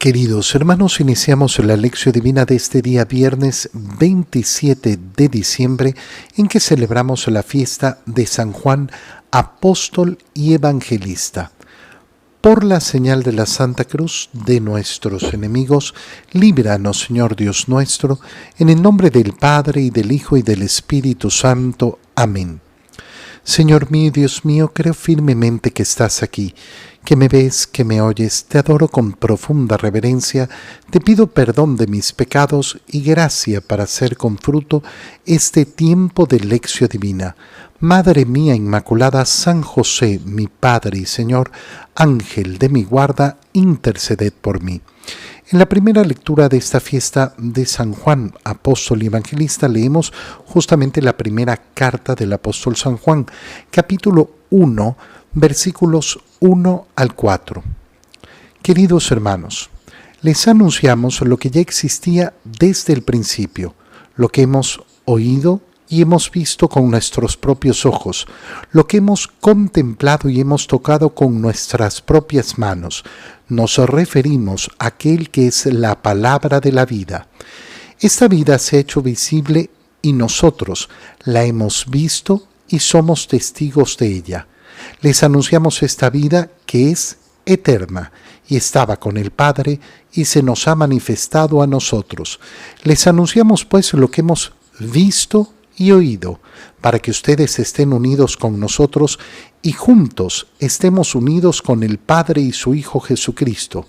Queridos hermanos, iniciamos la lección divina de este día viernes 27 de diciembre en que celebramos la fiesta de San Juan, apóstol y evangelista. Por la señal de la Santa Cruz de nuestros enemigos, líbranos, Señor Dios nuestro, en el nombre del Padre, y del Hijo, y del Espíritu Santo. Amén. Señor mío y Dios mío, creo firmemente que estás aquí, que me ves, que me oyes. Te adoro con profunda reverencia, te pido perdón de mis pecados y gracia para hacer con fruto este tiempo de lección divina. Madre mía Inmaculada, San José, mi Padre y Señor, Ángel de mi guarda, interceded por mí. En la primera lectura de esta fiesta de San Juan, apóstol y evangelista, leemos justamente la primera carta del apóstol San Juan, capítulo 1, versículos 1 al 4. Queridos hermanos, les anunciamos lo que ya existía desde el principio, lo que hemos oído y hemos visto con nuestros propios ojos, lo que hemos contemplado y hemos tocado con nuestras propias manos. Nos referimos a aquel que es la palabra de la vida. Esta vida se ha hecho visible y nosotros la hemos visto y somos testigos de ella. Les anunciamos esta vida que es eterna y estaba con el Padre y se nos ha manifestado a nosotros. Les anunciamos pues lo que hemos visto y oído, para que ustedes estén unidos con nosotros y juntos estemos unidos con el Padre y su Hijo Jesucristo.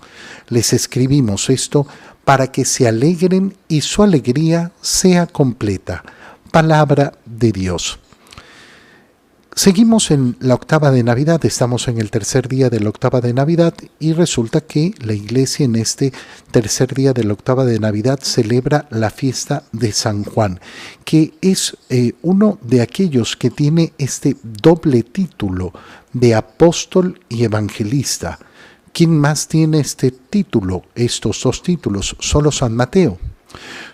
Les escribimos esto para que se alegren y su alegría sea completa. Palabra de Dios. Seguimos en la octava de Navidad, estamos en el tercer día de la octava de Navidad y resulta que la Iglesia en este tercer día de la octava de Navidad celebra la fiesta de San Juan, que es uno de aquellos que tiene este doble título de apóstol y evangelista. ¿Quién más tiene este título, estos dos títulos? Solo San Mateo.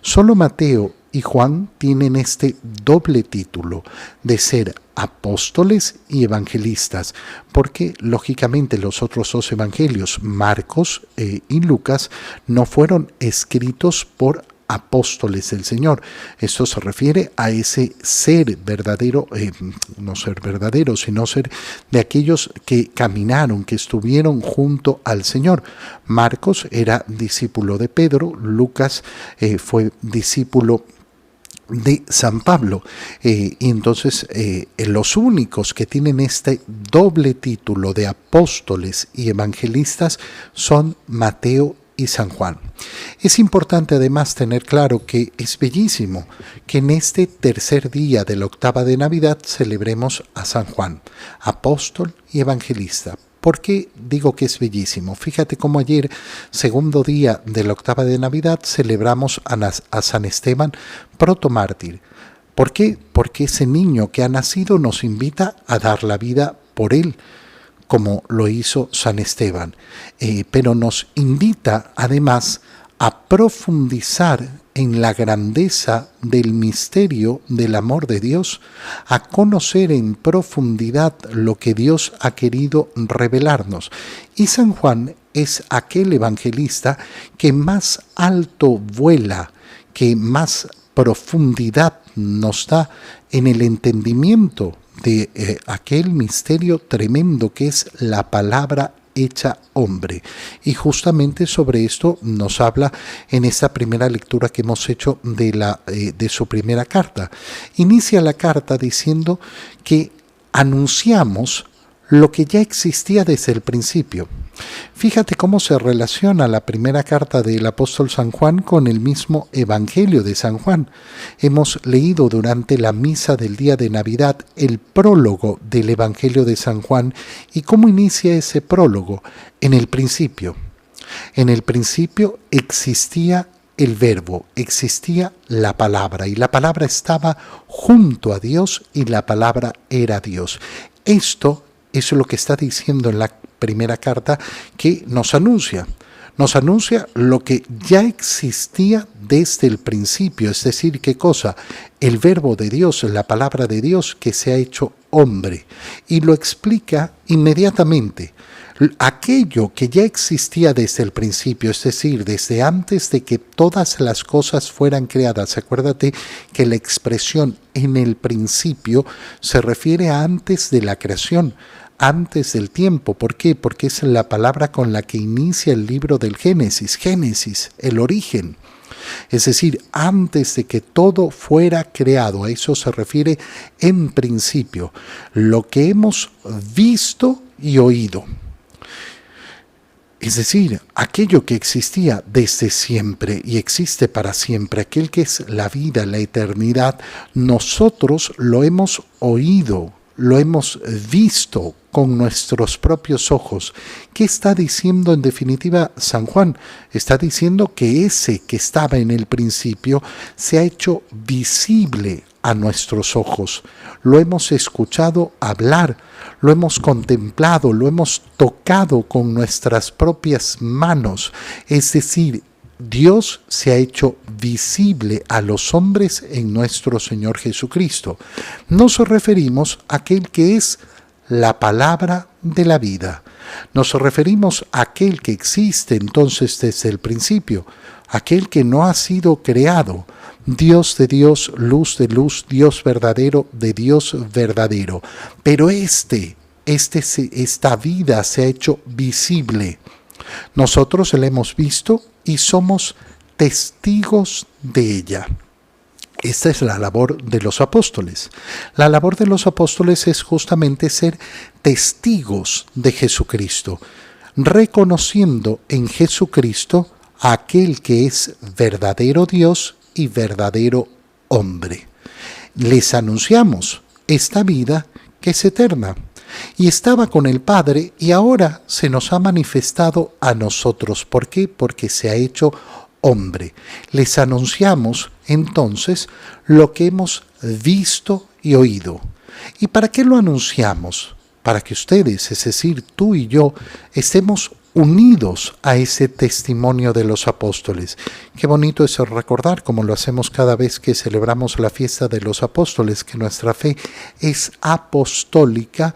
Solo Mateo y Juan tienen este doble título de ser apóstoles y evangelistas, porque lógicamente los otros dos evangelios, Marcos y Lucas, no fueron escritos por apóstoles del Señor. Esto se refiere a ese ser verdadero, no ser verdadero, sino ser de aquellos que caminaron, que estuvieron junto al Señor. Marcos era discípulo de Pedro, Lucas fue discípulo de San Pablo, y entonces los únicos que tienen este doble título de apóstoles y evangelistas son Mateo y San Juan. Es importante además tener claro que es bellísimo que en este tercer día de la octava de Navidad celebremos a San Juan, apóstol y evangelista. ¿Por qué digo que es bellísimo? Fíjate cómo ayer, segundo día de la octava de Navidad, celebramos a San Esteban, protomártir. ¿Por qué? Porque ese niño que ha nacido nos invita a dar la vida por él, como lo hizo San Esteban. Pero nos invita además a profundizar en la grandeza del misterio del amor de Dios, a conocer en profundidad lo que Dios ha querido revelarnos. Y San Juan es aquel evangelista que más alto vuela, que más profundidad nos da en el entendimiento de aquel misterio tremendo que es la palabra hecha hombre. Y justamente sobre esto nos habla en esta primera lectura que hemos hecho de su primera carta. Inicia la carta diciendo que anunciamos lo que ya existía desde el principio. Fíjate cómo se relaciona la primera carta del apóstol San Juan con el mismo Evangelio de San Juan. Hemos leído durante la misa del día de Navidad el prólogo del Evangelio de San Juan. ¿Y cómo inicia ese prólogo? En el principio. En el principio existía el verbo, existía la palabra, y la palabra estaba junto a Dios y la palabra era Dios. Esto es lo que está diciendo en la primera carta, que nos anuncia lo que ya existía desde el principio, es decir, ¿qué cosa? El verbo de Dios, la palabra de Dios que se ha hecho hombre, y lo explica inmediatamente. Aquello que ya existía desde el principio, es decir, desde antes de que todas las cosas fueran creadas. Acuérdate que la expresión en el principio se refiere a antes de la creación, antes del tiempo. ¿Por qué? Porque es la palabra con la que inicia el libro del Génesis. Génesis, el origen. Es decir, antes de que todo fuera creado, a eso se refiere en principio, lo que hemos visto y oído. Es decir, aquello que existía desde siempre y existe para siempre, aquel que es la vida, la eternidad, nosotros lo hemos oído, lo hemos visto con nuestros propios ojos. ¿Qué está diciendo en definitiva San Juan? Está diciendo que ese que estaba en el principio se ha hecho visible a nuestros ojos. Lo hemos escuchado hablar, lo hemos contemplado, lo hemos tocado con nuestras propias manos. Es decir, Dios se ha hecho visible a los hombres en nuestro Señor Jesucristo. Nos referimos a aquel que es la palabra de la vida. Nos referimos a aquel que existe entonces desde el principio, aquel que no ha sido creado, Dios de Dios, luz de luz, Dios verdadero de Dios verdadero. Pero esta vida se ha hecho visible. Nosotros la hemos visto y somos testigos de ella. Esta es la labor de los apóstoles. La labor de los apóstoles es justamente ser testigos de Jesucristo, reconociendo en Jesucristo a aquel que es verdadero Dios y verdadero hombre. Les anunciamos esta vida que es eterna y estaba con el Padre y ahora se nos ha manifestado a nosotros. ¿Por qué? Porque se ha hecho hombre. Les anunciamos entonces lo que hemos visto y oído. ¿Y para qué lo anunciamos? Para que ustedes, es decir, tú y yo, estemos unidos a ese testimonio de los apóstoles. Qué bonito es recordar, como lo hacemos cada vez que celebramos la fiesta de los apóstoles, que nuestra fe es apostólica.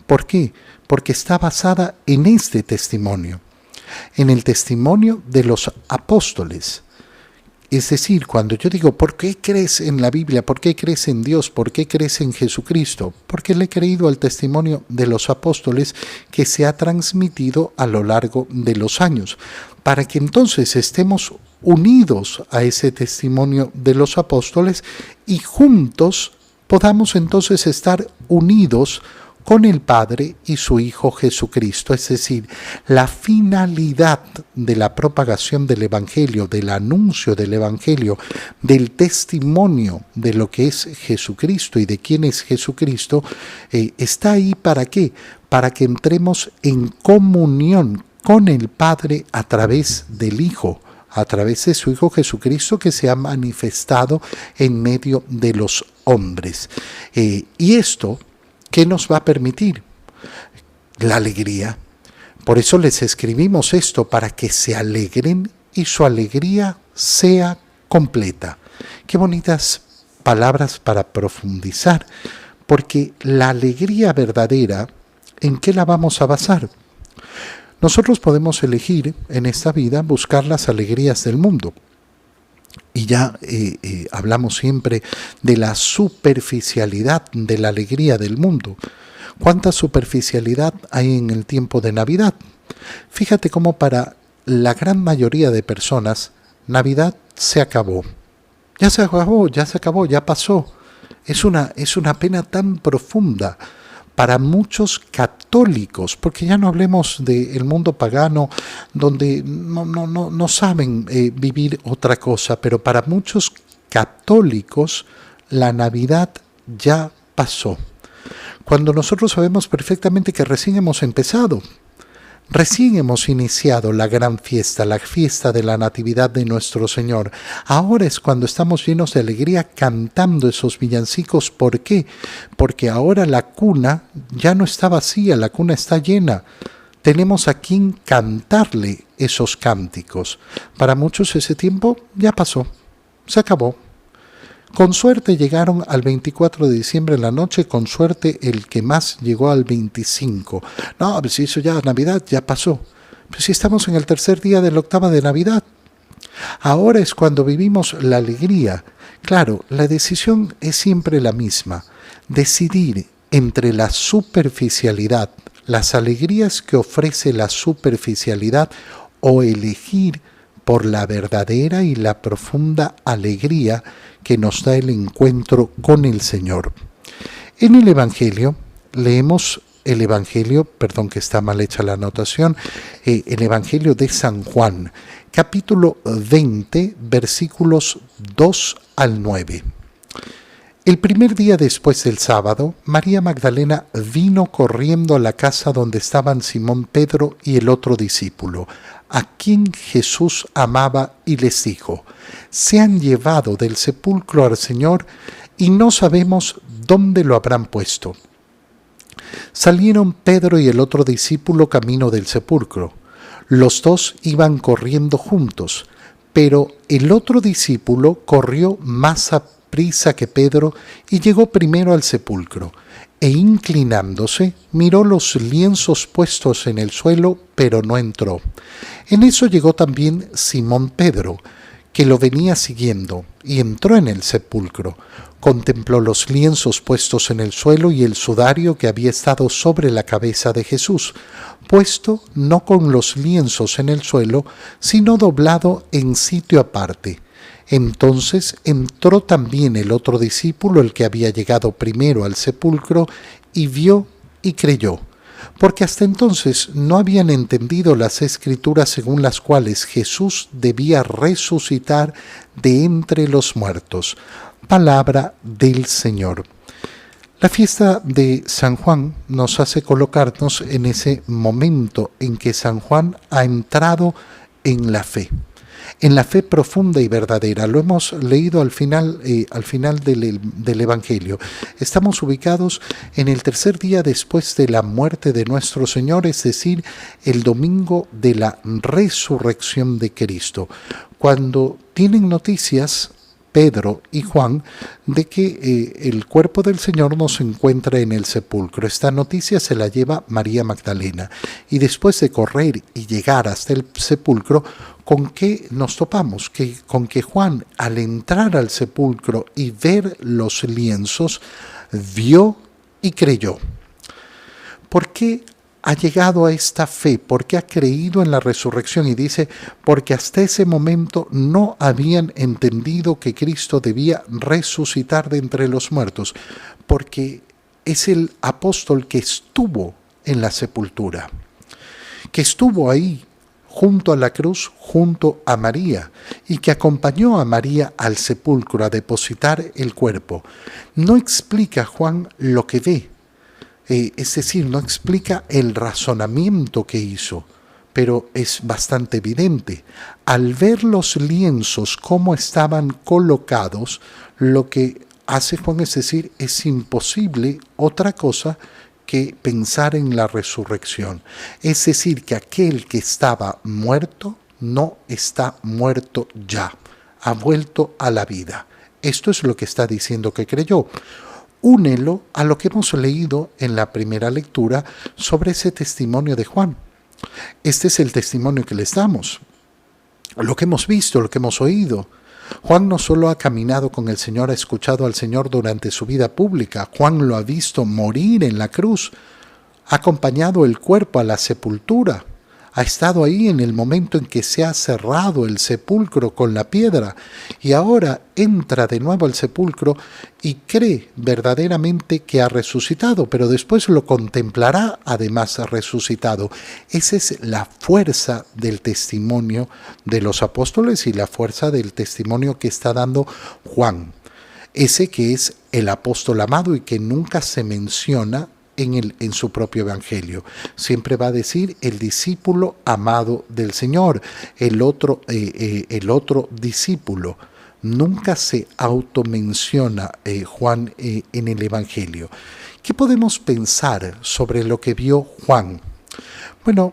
¿Por qué? Porque está basada en este testimonio, en el testimonio de los apóstoles. Es decir, cuando yo digo, ¿por qué crees en la Biblia? ¿Por qué crees en Dios? ¿Por qué crees en Jesucristo? Porque le he creído al testimonio de los apóstoles que se ha transmitido a lo largo de los años, para que entonces estemos unidos a ese testimonio de los apóstoles y juntos podamos entonces estar unidos con el Padre y su Hijo Jesucristo. Es decir, la finalidad de la propagación del Evangelio, del anuncio del Evangelio, del testimonio de lo que es Jesucristo y de quién es Jesucristo, está ahí ¿para qué? Para que entremos en comunión con el Padre a través del Hijo, a través de su Hijo Jesucristo que se ha manifestado en medio de los hombres. Y esto, ¿qué nos va a permitir? La alegría. Por eso les escribimos esto, para que se alegren y su alegría sea completa. Qué bonitas palabras para profundizar, porque la alegría verdadera, ¿en qué la vamos a basar? Nosotros podemos elegir en esta vida buscar las alegrías del mundo. Y ya hablamos siempre de la superficialidad de la alegría del mundo. ¿Cuánta superficialidad hay en el tiempo de Navidad? Fíjate cómo para la gran mayoría de personas, Navidad se acabó. Ya se acabó, ya pasó. Es una pena tan profunda para muchos católicos, porque ya no hablemos del mundo pagano, donde no saben vivir otra cosa, pero para muchos católicos la Navidad ya pasó. Cuando nosotros sabemos perfectamente que recién hemos empezado, recién hemos iniciado la gran fiesta, la fiesta de la Natividad de nuestro Señor. Ahora es cuando estamos llenos de alegría cantando esos villancicos. ¿Por qué? Porque ahora la cuna ya no está vacía, la cuna está llena. Tenemos a quien cantarle esos cánticos. Para muchos ese tiempo ya pasó, se acabó. Con suerte llegaron al 24 de diciembre en la noche, con suerte el que más llegó al 25. No, pues eso ya, Navidad ya pasó. Pues si estamos en el tercer día de la octava de Navidad. Ahora es cuando vivimos la alegría. Claro, la decisión es siempre la misma. Decidir entre la superficialidad, las alegrías que ofrece la superficialidad, o elegir por la verdadera y la profunda alegría que nos da el encuentro con el Señor. En el Evangelio leemos el Evangelio, perdón que está mal hecha la anotación, el Evangelio de San Juan, capítulo 20, versículos 2 al 9. El primer día después del sábado, María Magdalena vino corriendo a la casa donde estaban Simón Pedro y el otro discípulo, a quien Jesús amaba, y les dijo: se han llevado del sepulcro al Señor y no sabemos dónde lo habrán puesto. Salieron Pedro y el otro discípulo camino del sepulcro. Los dos iban corriendo juntos, pero el otro discípulo corrió más a prisa que Pedro y llegó primero al sepulcro, e inclinándose miró los lienzos puestos en el suelo, pero no entró. En eso llegó también Simón Pedro, que lo venía siguiendo, y entró en el sepulcro. Contempló los lienzos puestos en el suelo y el sudario que había estado sobre la cabeza de Jesús, puesto no con los lienzos en el suelo, sino doblado en sitio aparte. Entonces entró también el otro discípulo, el que había llegado primero al sepulcro, y vio y creyó, porque hasta entonces no habían entendido las Escrituras según las cuales Jesús debía resucitar de entre los muertos. Palabra del Señor. La fiesta de San Juan nos hace colocarnos en ese momento en que San Juan ha entrado en la fe profunda y verdadera. Lo hemos leído al final del Evangelio. Estamos ubicados en el tercer día después de la muerte de nuestro Señor, es decir, el domingo de la resurrección de Cristo, cuando tienen noticias Pedro y Juan de que el cuerpo del Señor no se encuentra en el sepulcro. Esta noticia se la lleva María Magdalena, y después de correr y llegar hasta el sepulcro, ¿con qué nos topamos? Con que Juan, al entrar al sepulcro y ver los lienzos, vio y creyó. ¿Por qué ha llegado a esta fe? ¿Por qué ha creído en la resurrección? Y dice, porque hasta ese momento no habían entendido que Cristo debía resucitar de entre los muertos, porque es el apóstol que estuvo en la sepultura, que estuvo ahí junto a la cruz, junto a María, y que acompañó a María al sepulcro a depositar el cuerpo. No explica Juan lo que ve, es decir, no explica el razonamiento que hizo, pero es bastante evidente. Al ver los lienzos cómo estaban colocados, lo que hace Juan es decir, es imposible otra cosa que pensar en la resurrección. Es decir, que aquel que estaba muerto no está muerto ya, ha vuelto a la vida. Esto es lo que está diciendo que creyó. Únelo a lo que hemos leído en la primera lectura sobre ese testimonio de Juan. Este es el testimonio que les damos, lo que hemos visto, lo que hemos oído. Juan no solo ha caminado con el Señor, ha escuchado al Señor durante su vida pública. Juan lo ha visto morir en la cruz, ha acompañado el cuerpo a la sepultura, ha estado ahí en el momento en que se ha cerrado el sepulcro con la piedra, y ahora entra de nuevo al sepulcro y cree verdaderamente que ha resucitado, pero después lo contemplará además resucitado. Esa es la fuerza del testimonio de los apóstoles y la fuerza del testimonio que está dando Juan, ese que es el apóstol amado y que nunca se menciona en su propio evangelio. Siempre va a decir el discípulo amado del Señor, el otro discípulo. Nunca se automenciona Juan en el evangelio. ¿Qué podemos pensar sobre lo que vio Juan? Bueno,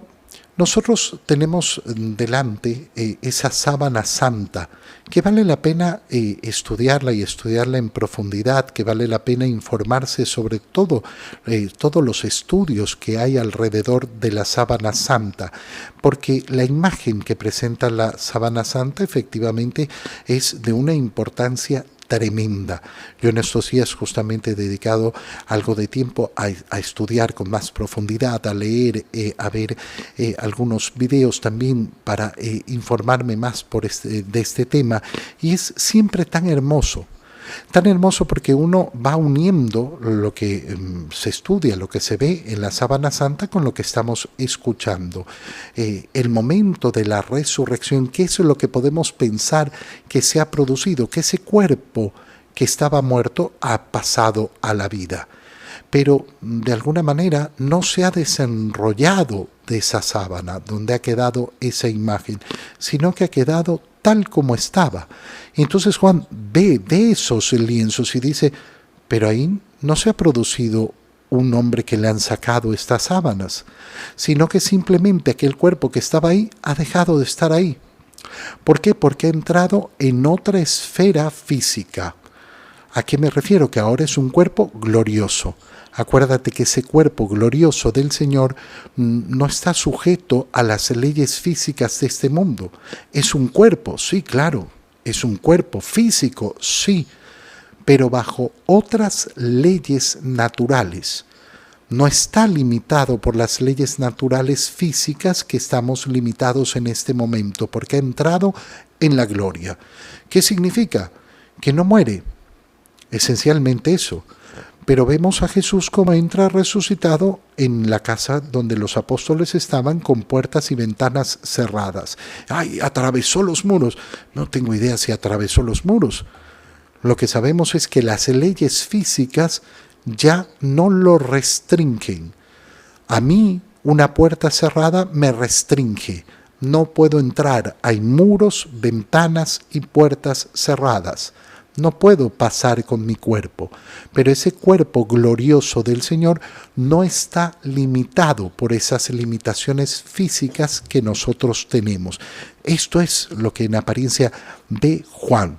Nosotros tenemos delante esa sábana santa que vale la pena estudiarla y estudiarla en profundidad, que vale la pena informarse sobre todo, todos los estudios que hay alrededor de la sábana santa, porque la imagen que presenta la sábana santa efectivamente es de una importancia tremenda. Yo en estos días justamente he dedicado algo de tiempo a estudiar con más profundidad, a leer, a ver algunos videos también para informarme más de este tema, y es siempre tan hermoso. Tan hermoso porque uno va uniendo lo que se estudia, lo que se ve en la sábana santa con lo que estamos escuchando. El momento de la resurrección, ¿qué es lo que podemos pensar que se ha producido? Que ese cuerpo que estaba muerto ha pasado a la vida. Pero de alguna manera no se ha desenrollado de esa sábana donde ha quedado esa imagen, sino que ha quedado tal como estaba. Entonces Juan ve esos lienzos y dice, pero ahí no se ha producido un hombre que le han sacado estas sábanas, sino que simplemente aquel cuerpo que estaba ahí ha dejado de estar ahí. ¿Por qué? Porque ha entrado en otra esfera física. ¿A qué me refiero? Que ahora es un cuerpo glorioso. Acuérdate que ese cuerpo glorioso del Señor no está sujeto a las leyes físicas de este mundo. Es un cuerpo, sí, claro, es un cuerpo físico, sí, pero bajo otras leyes naturales. No está limitado por las leyes naturales físicas que estamos limitados en este momento, porque ha entrado en la gloria. ¿Qué significa? Que no muere. Esencialmente eso. Pero vemos a Jesús como entra resucitado en la casa donde los apóstoles estaban con puertas y ventanas cerradas. ¡Ay, atravesó los muros! No tengo idea si atravesó los muros. Lo que sabemos es que las leyes físicas ya no lo restringen. A mí una puerta cerrada me restringe. No puedo entrar. Hay muros, ventanas y puertas cerradas. No puedo pasar con mi cuerpo, pero ese cuerpo glorioso del Señor no está limitado por esas limitaciones físicas que nosotros tenemos. Esto es lo que en apariencia ve Juan.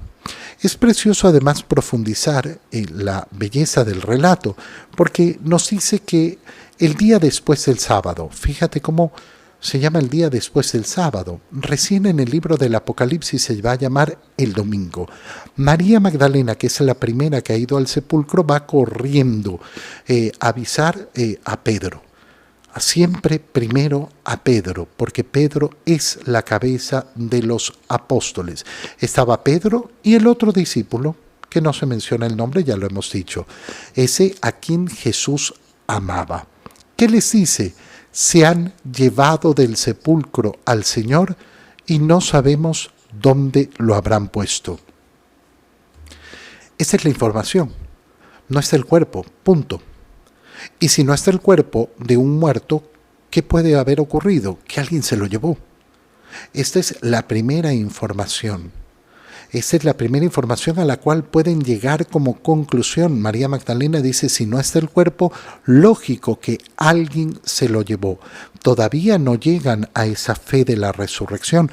Es precioso además profundizar en la belleza del relato, porque nos dice que el día después del sábado, fíjate cómo se llama el día después del sábado. Recién en el libro del Apocalipsis se va a llamar el domingo. María Magdalena, que es la primera que ha ido al sepulcro, va corriendo a avisar a Pedro. Siempre primero a Pedro, porque Pedro es la cabeza de los apóstoles. Estaba Pedro y el otro discípulo, que no se menciona el nombre, ya lo hemos dicho, ese a quien Jesús amaba. ¿Qué les dice? Se han llevado del sepulcro al Señor y no sabemos dónde lo habrán puesto. Esa es la información. No está el cuerpo, punto. Y si no está el cuerpo de un muerto, ¿qué puede haber ocurrido? Que alguien se lo llevó. Esta es la primera información. Esa es la primera información a la cual pueden llegar como conclusión. María Magdalena dice, si no está el cuerpo, lógico que alguien se lo llevó. Todavía no llegan a esa fe de la resurrección.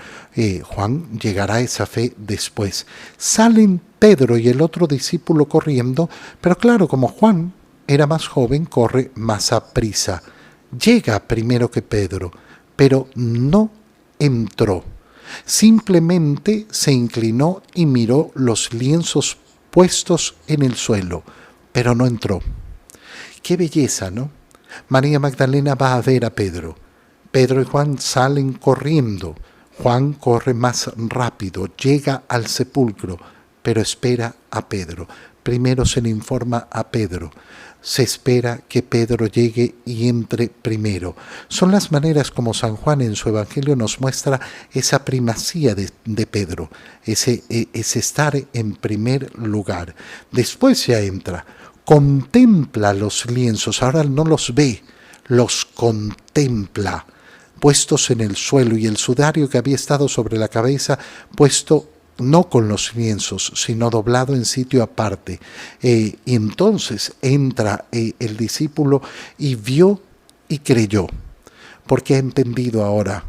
Juan llegará a esa fe después. Salen Pedro y el otro discípulo corriendo, pero claro, como Juan era más joven, corre más a prisa. Llega primero que Pedro, pero no entró. Simplemente se inclinó y miró los lienzos puestos en el suelo, pero no entró. Qué belleza, ¿no? María Magdalena va a ver a Pedro. Pedro y Juan salen corriendo. Juan corre más rápido, llega al sepulcro, pero espera a Pedro. Primero se le informa a Pedro. Se espera que Pedro llegue y entre primero. Son las maneras como San Juan en su Evangelio nos muestra esa primacía de Pedro, ese estar en primer lugar. Después ya entra, contempla los lienzos, ahora no los ve, los contempla, puestos en el suelo, y el sudario que había estado sobre la cabeza puesto no con los lienzos, sino doblado en sitio aparte. Y entonces entra el discípulo y vio y creyó. porque ha entendido ahora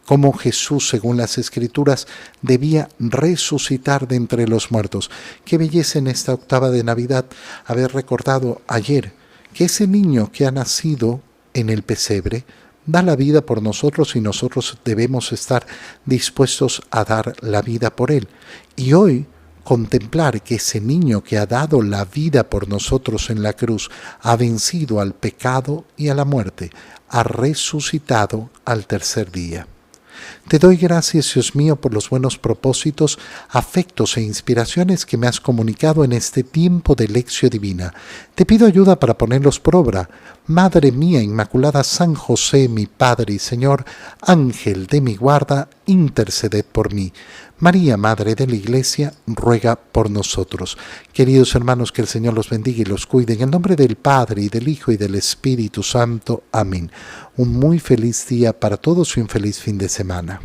cómo Jesús, según las Escrituras, debía resucitar de entre los muertos. Qué belleza en esta octava de Navidad haber recordado ayer que ese niño que ha nacido en el pesebre da la vida por nosotros y nosotros debemos estar dispuestos a dar la vida por él. Y hoy contemplar que ese niño que ha dado la vida por nosotros en la cruz ha vencido al pecado y a la muerte, ha resucitado al tercer día. Te doy gracias, Dios mío, por los buenos propósitos, afectos e inspiraciones que me has comunicado en este tiempo de lección divina. Te pido ayuda para ponerlos por obra. Madre mía Inmaculada, San José, mi Padre y Señor, Ángel de mi guarda, interceded por mí. María, Madre de la Iglesia, ruega por nosotros. Queridos hermanos, que el Señor los bendiga y los cuide. En el nombre del Padre, y del Hijo, y del Espíritu Santo. Amén. Un muy feliz día para todos y un feliz fin de semana.